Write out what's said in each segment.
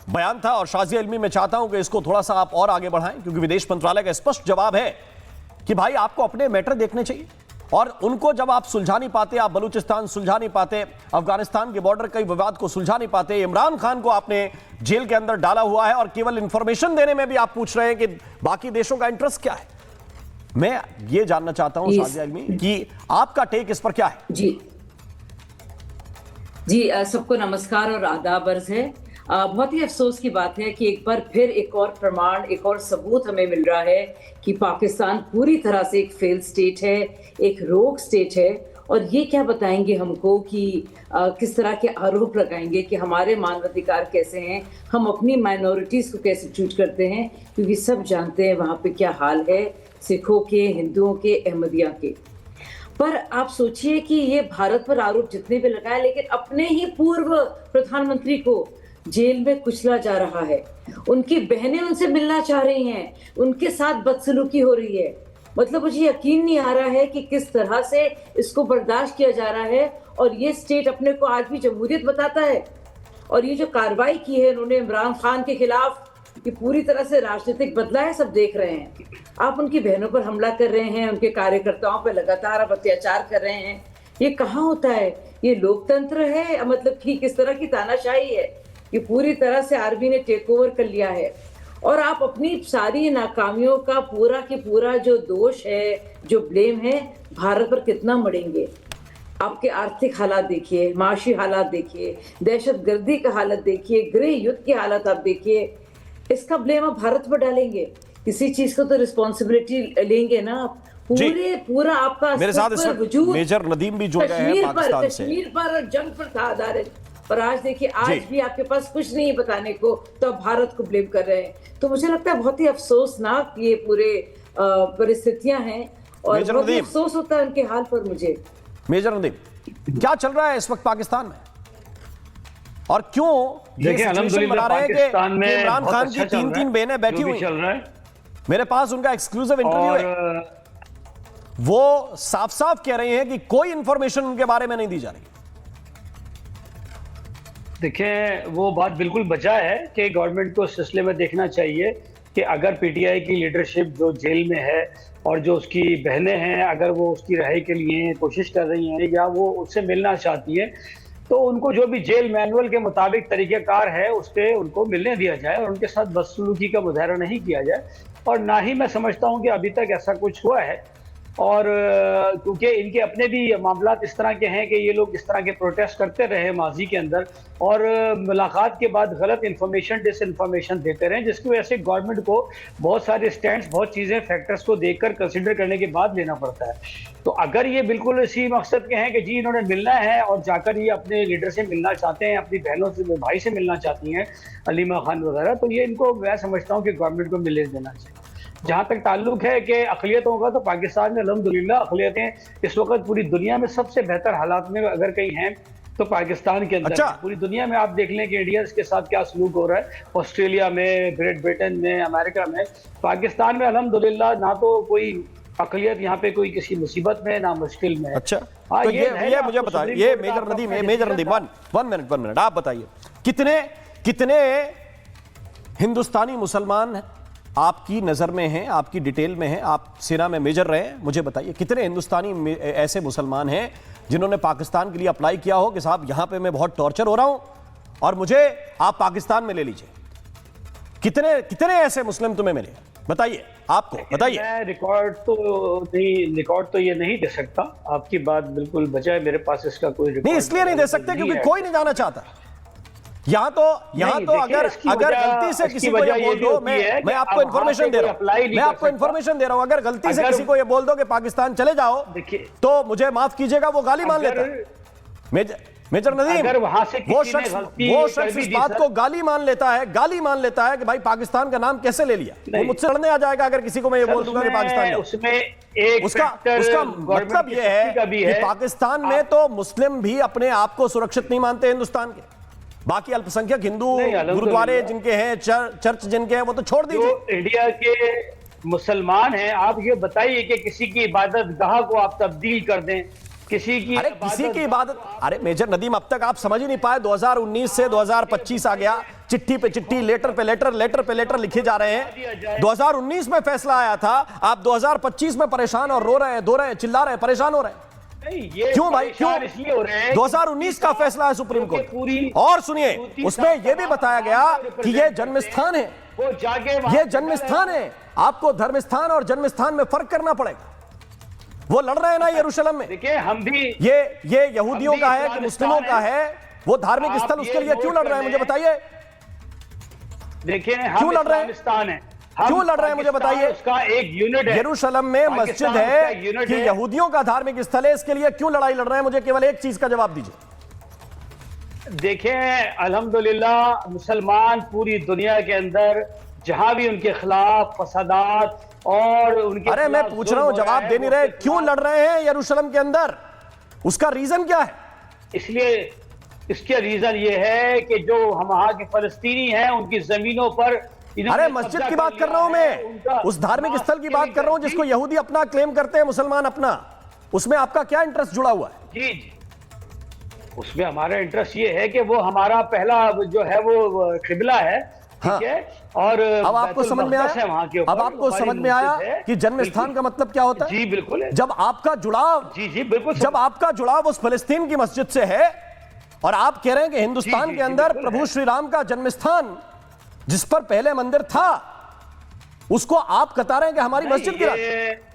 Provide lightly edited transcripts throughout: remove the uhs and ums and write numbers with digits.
बयान था। और शाजिया इल्मी, मैं चाहता हूं कि इसको थोड़ा सा आप और आगे बढ़ाएं, क्योंकि विदेश मंत्रालय का स्पष्ट जवाब है कि भाई आपको अपने मैटर देखने चाहिए, और उनको जब आप सुलझा नहीं पाते, आप बलूचिस्तान सुलझा नहीं पाते, अफगानिस्तान के बॉर्डर के विवाद को सुलझा नहीं पाते, इमरान खान को आपने जेल के अंदर डाला हुआ है, और केवल इंफॉर्मेशन देने में भी आप पूछ रहे हैं कि बाकी देशों का इंटरेस्ट क्या है। मैं ये जानना चाहता हूं शाजिया इल्मी कि आपका टेक इस पर क्या है। जी जी, सबको नमस्कार और आदाब अर्ज है। बहुत ही अफसोस की बात है कि एक बार फिर एक और प्रमाण, एक और सबूत हमें मिल रहा है कि पाकिस्तान पूरी तरह से एक फेल स्टेट है, एक रोग स्टेट है। और ये क्या बताएंगे हमको कि किस तरह के आरोप लगाएंगे कि हमारे मानवाधिकार कैसे हैं, हम अपनी माइनॉरिटीज़ को कैसे ट्रीट करते हैं, क्योंकि सब जानते हैं वहाँ पे क्या हाल है सिखों के, हिंदुओं के, अहमदिया के। पर आप सोचिए कि ये भारत पर आरोप जितने भी लगाए, लेकिन अपने ही पूर्व प्रधानमंत्री को जेल में कुचला जा रहा है। उनकी बहनें उनसे मिलना चाह रही हैं, उनके साथ बदसलूकी हो रही है। मतलब मुझे यकीन नहीं आ रहा है कि किस तरह से इसको बर्दाश्त किया जा रहा है। और ये स्टेट अपने को आज भी जमहूरियत बताता है। और ये जो कार्रवाई की है उन्होंने इमरान खान के खिलाफ, कि पूरी तरह से राजनीतिक बदला है, सब देख रहे हैं। आप उनकी बहनों पर हमला कर रहे हैं, उनके कार्यकर्ताओं पर लगातार आप अत्याचार कर रहे हैं। ये कहाँ होता है? ये लोकतंत्र है? मतलब कि किस तरह की तानाशाही है? ये पूरी तरह से आर्मी ने टेक ओवर कर लिया है। और आप अपनी सारी नाकामियों का पूरा के पूरा जो दोष है, जो ब्लेम है, भारत पर कितना मढ़ेंगे। आपके आर्थिक हालात देखिए, माशी हालात देखिए, दहशतगर्दी का हालत देखिए, गृह युद्ध की हालत आप देखिए। इसका ब्लेम आप भारत पर डालेंगे? किसी चीज को तो रिस्पॉन्सिबिलिटी लेंगे ना आप। पूरा आपका मेरे साथ इस वक्त मेजर नदीम भी जुड़ गए हैं पाकिस्तान से। कश्मीर पर जंग पर था आधारित, पर आज देखिए आज भी आपके पास कुछ नहीं बताने को, तो आप भारत को ब्लेम कर रहे हैं। तो मुझे लगता है बहुत ही अफसोसनाक ये पूरे परिस्थितियां हैं, और बहुत ही अफसोस होता है उनके हाल पर। मुझे मेजर नदीम, क्या चल रहा है इस वक्त पाकिस्तान में, और क्यों ये सिचुएशन बना रहे हैं कि इमरान खान की 3-3 बहनें बैठी हुई चल रहा है? मेरे पास उनका एक्सक्लूसिव इंटरव्यू है। वो साफ साफ कह रहे हैं कि कोई इंफॉर्मेशन उनके बारे में नहीं दी जा रही। देखिए, वो बात बिल्कुल बचा है कि गवर्नमेंट को इस सिलसिले में देखना चाहिए कि अगर पीटीआई की लीडरशिप जो जेल में है और जो उसकी बहनें हैं, अगर वो उसकी रिहाई के लिए कोशिश कर रही हैं या वो उससे मिलना चाहती हैं, तो उनको जो भी जेल मैनुअल के मुताबिक तरीक़ेकार है उस पर उनको मिलने दिया जाए और उनके साथ बदसलूकी का मुजाहरा नहीं किया जाए। और ना ही मैं समझता हूं कि अभी तक ऐसा कुछ हुआ है। और क्योंकि इनके अपने भी मामलात इस तरह के हैं कि ये लोग इस तरह के प्रोटेस्ट करते रहे माजी के अंदर, और मुलाकात के बाद गलत इन्फॉर्मेशन, डिस इन्फॉर्मेशन देते रहे, जिसकी वजह से गवर्नमेंट को बहुत सारे स्टैंड्स, बहुत चीज़ें, फैक्टर्स को देखकर कंसिडर करने के बाद लेना पड़ता है। तो अगर ये बिल्कुल इसी मकसद के हैं कि जी इन्होंने मिलना है और जाकर ये अपने लीडर से मिलना चाहते हैं, अपनी बहनों से, भाई से मिलना चाहती हैं, अलीमा खान वगैरह, तो ये इनको मैं समझता हूँ कि गवर्नमेंट को मिलने देना चाहिए। जहाँ तक ताल्लुक है कि अक़लियतों का, तो पाकिस्तान में अल्हम्दुलिल्लाह अक़लियतें इस वक्त पूरी दुनिया में सबसे बेहतर हालात में अगर कहीं हैं तो पाकिस्तान के अंदर। अच्छा। पूरी दुनिया में आप देख लें कि इंडिया के साथ क्या सलूक हो रहा है, ऑस्ट्रेलिया में, ग्रेट ब्रिटेन में, अमेरिका में। पाकिस्तान में अल्हम्दुलिल्लाह ना तो कोई अक़लियत यहाँ पे कोई किसी मुसीबत में, ना मुश्किल में। अच्छा, तो ये मुझे बताइए, ये मेजर नदीम वन मिनट आप बताइए, कितने हिंदुस्तानी मुसलमान आपकी नजर में हैं, आपकी डिटेल में हैं, आप सेना में मेजर रहे हैं, मुझे बताइए कितने हिंदुस्तानी ऐसे मुसलमान हैं जिन्होंने पाकिस्तान के लिए अप्लाई किया हो कि साहब यहां पे मैं बहुत टॉर्चर हो रहा हूं और मुझे आप पाकिस्तान में ले लीजिए? कितने ऐसे मुस्लिम तुम्हें मिले, बताइए, आपको बताइए। मैं रिकॉर्ड तो ये नहीं दे सकता, आपकी बात बिल्कुल बचा है, मेरे पास इसका कोई रिकॉर्ड नहीं, इसलिए नहीं दे सकते क्योंकि कोई नहीं जाना चाहता। यहाँ तो अगर गलती से किसी को ये बोल दो, मैं आपको इन्फॉर्मेशन दे रहा हूँ, अगर गलती से किसी को ये बोल दो कि पाकिस्तान चले जाओ, तो मुझे माफ कीजिएगा, वो गाली मान लेता है। मेजर नदीम, वो शख्स इस बात को गाली मान लेता है कि भाई पाकिस्तान का नाम कैसे ले लिया। वो मुझसे लड़ने आ जाएगा अगर किसी को मैं ये बोल दूंगा कि पाकिस्तान, उसका मतलब ये है कि पाकिस्तान में तो मुस्लिम भी अपने आप को सुरक्षित नहीं मानते हिंदुस्तान के। बाकी अल्पसंख्यक हिंदू गुरुद्वारे जिनके हैं, चर्च जिनके हैं, वो तो छोड़ दीजिए। इंडिया के मुसलमान हैं, आप ये बताइए कि किसी की इबादत गाह को आप तब्दील कर दें, किसी की अरे किसी की इबादत, अरे मेजर नदीम, अब तक आप समझ ही नहीं पाए। 2019 से 2025 आ गया, चिट्ठी पे चिट्ठी, लेटर पे लेटर, लेटर पे लेटर लिखे जा रहे हैं। 2019 में फैसला आया था, आप 2025 में परेशान और रो रहे हैं, दो रहे हैं, चिल्ला रहे हैं, परेशान हो रहे हैं। क्यों भाई, क्यों? 2019 का फैसला है सुप्रीम कोर्ट। और सुनिए, उसमें यह भी बताया गया कि यह जन्म स्थान है, यह जन्म स्थान है। आपको धर्म स्थान और जन्म स्थान में फर्क करना पड़ेगा। वो लड़ रहे हैं ना यरूशलेम में, देखिए हम भी, ये यहूदियों का है कि मुस्लिमों का है, वो धार्मिक स्थल, उसके लिए क्यों लड़ रहे हैं मुझे बताइए। देखिए क्यों लड़ रहे हैं, क्यों लड़ रहे हैं मुझे बताइए। उसका एक यूनिट है, यरूशलेम में मस्जिद है कि यहूदियों का धार्मिक स्थल है, इसके लिए क्यों लड़ाई लड़ रहे हैं, मुझे केवल एक चीज का जवाब दीजिए। देखिए अल्हम्दुलिल्लाह मुसलमान पूरी दुनिया के अंदर जहां भी उनके खिलाफ फसादात और उनके, अरे मैं पूछ रहा हूं, जवाब दे नहीं रहे। क्यों लड़ रहे हैं यरूशलेम के अंदर, उसका रीजन क्या है? इसलिए इसका रीजन ये है कि जो हम वहां के फलस्तीनी हैं उनकी जमीनों पर, अरे मस्जिद की बात कर रहा हूं मैं, उस धार्मिक स्थल की बात कर रहा हूं जिसको यहूदी अपना क्लेम करते हैं, मुसलमान अपना। उसमें आपका क्या इंटरेस्ट जुड़ा हुआ है? जी, उसमें हमारा इंटरेस्ट ये है कि वो हमारा पहला जो है वो किबला है, हाँ। ठीक है। और अब आपको समझ में आया, वहां के ऊपर अब आपको समझ में आया कि जन्म स्थान का मतलब क्या होता है? जी बिल्कुल है। जब आपका जुड़ाव, जी बिल्कुल, जब आपका जुड़ाव उस फिलिस्तीन की मस्जिद से है और आप कह रहे हैं कि हिंदुस्तान के अंदर प्रभु श्री राम का जन्म स्थान, जिस पर पहले मंदिर था, उसको आप बता रहे हैं कि हमारी मस्जिद गिरा।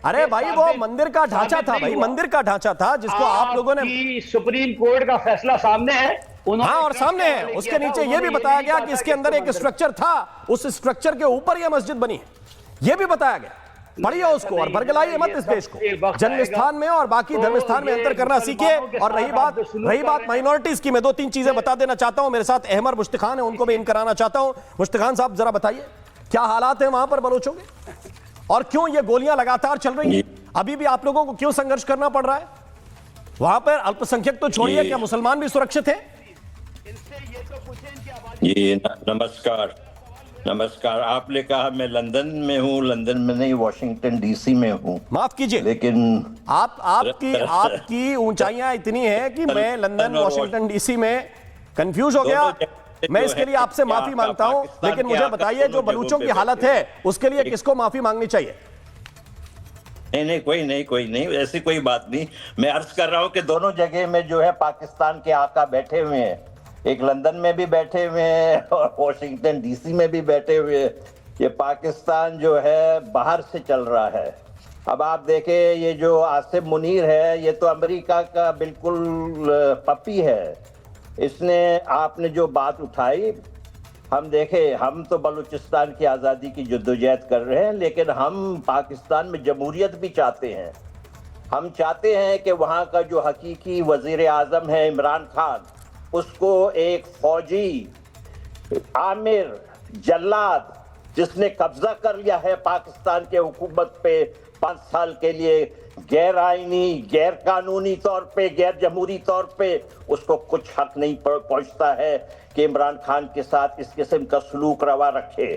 अरे भाई वो मंदिर का ढांचा था, भाई मंदिर का ढांचा था जिसको आप लोगों ने, सुप्रीम कोर्ट का फैसला सामने है, हाँ और सामने है, उसके नीचे यह भी बताया गया कि इसके अंदर एक स्ट्रक्चर था, उस स्ट्रक्चर के ऊपर यह मस्जिद बनी है, यह भी बताया गया। पढ़िए उसको और बरगलाइए मत इस देश को। जन्म स्थान में और बाकी धर्म स्थान में अंतर करना सीखिए। और रही बात माइनॉरिटीज की, मैं 2-3 चीजें बता देना चाहता हूं। मेरे साथ अहमर मुश्तिखान है, उनको भी इन कराना चाहता हूं। मुश्तिखान साहब जरा बताइए क्या हालात है वहां पर बलोचों के, और क्यों ये गोलियां लगातार चल रही हैं? अभी भी आप लोगों को क्यों संघर्ष करना पड़ रहा है वहां पर? अल्पसंख्यक तो छोड़िए, क्या मुसलमान भी सुरक्षित है? जी नमस्कार, नमस्कार। आपने कहा मैं लंदन में हूँ, लंदन में नहीं, वॉशिंगटन डीसी में हूँ। माफ कीजिए, लेकिन आपकी ऊंचाइयां इतनी हैं कि मैं लंदन वॉशिंगटन डीसी में कंफ्यूज हो गया। मैं इसके लिए आपसे माफी मांगता हूं, लेकिन मुझे बताइए जो बलूचों की हालत है उसके लिए किसको माफी मांगनी चाहिए? नहीं, कोई नहीं, ऐसी कोई बात नहीं। मैं अर्ज कर रहा हूँ कि दोनों जगह में जो है पाकिस्तान के आका बैठे हुए हैं, एक लंदन में भी बैठे हुए हैं और वॉशिंगटन डीसी में भी बैठे हुए हैं। ये पाकिस्तान जो है बाहर से चल रहा है। अब आप देखें, ये जो आसिफ मुनीर है, ये तो अमेरिका का बिल्कुल पप्पी है। इसने, आपने जो बात उठाई, हम देखें, हम तो बलूचिस्तान की आज़ादी की जद्दोजहद कर रहे हैं, लेकिन हम पाकिस्तान में जमहूरियत भी चाहते हैं। हम चाहते हैं कि वहाँ का जो हकीकी वज़ीर आज़म है इमरान खान, उसको एक फौजी आमिर जल्लाद जिसने कब्जा कर लिया है पाकिस्तान के हुकूमत पे 5 साल के लिए, गैर आईनी, गैर कानूनी तौर पे, गैर जमहूरी तौर पे, उसको कुछ हक नहीं पहुंचता है कि इमरान खान के साथ इस किस्म का सलूक रवा रखे।